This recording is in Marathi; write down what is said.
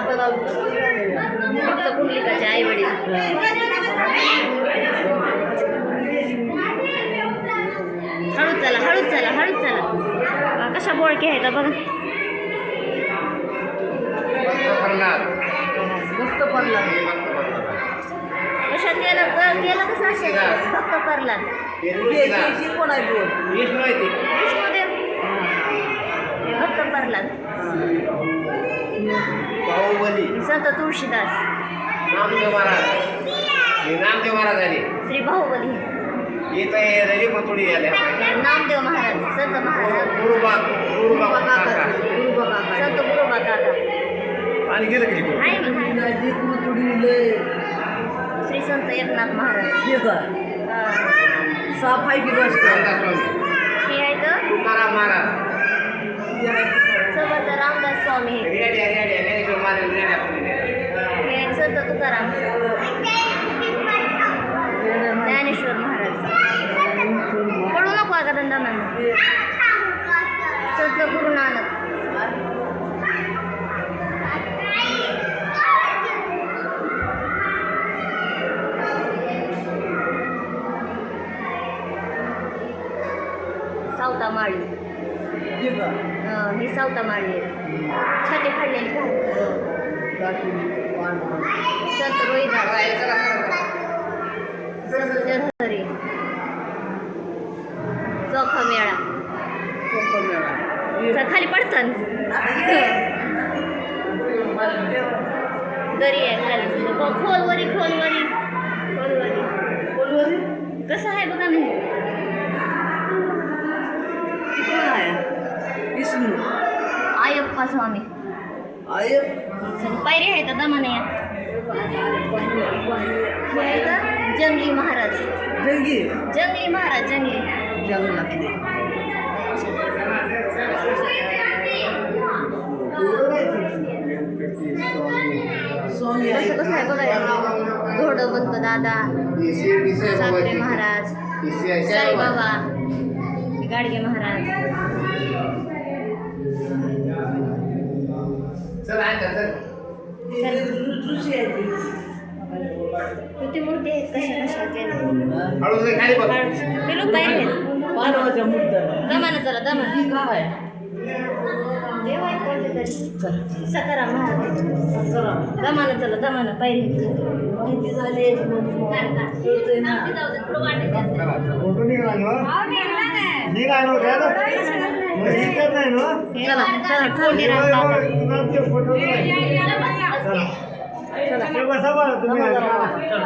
फक्त कुंडलिकाचे आई वडील. हळूच चला हळूच चला हळूच चला. कशा बोळके आहेत बघा. कशा केलं केलं कसं असेल फक्त परला कोण आहे तो? विष्णुदेव भक्त प्रल्हाद. बाहुबली संत तुळशीदास. नामदेव महाराज आले. श्री बाहुबली. इथं हे रवी मंतुडी आले. नामदेव महाराज संत महाराज. गुरुबा काका. संत गुरुबा काका आणि गेलं किती आहे श्री संत एकनाथ महाराज. रामदास स्वामी. हे आहे तर तुकाराम महाराज. समर्थ रामदास स्वामी. ज्ञानेश्वर महाराज. हे आहेत संत तुकाराम. ज्ञानेश्वर महाराज. पडू नको अगं दंडानं. संत गुरु नानक. सावतामाळी. ही सावतामाळी आहे. छाती फाडलेली संत रोहिदास. संत जरहरी. चोखा मेळा. खाली पडतं दरी आहे खाली. खोलवरी खोलवरी खोलवरी कसं आहे बघा नाही. आयप्पा स्वामी. पायरी आहे तर दमाने या. जंगली महाराज. जंगली महाराज. जंगली कसं कसं आहे बघा. धोडवंत दादा. साखरे महाराज. साईबाबा. गाडगे महाराज. किती मूर्ती आहेत कशा कशा केल्या. ते लोक बाहेर आहेत. दमानं चला दमानं. देव आहेत कोणते तरी. सकाराम महाराज. दमानं चला दमानं पायरी. चला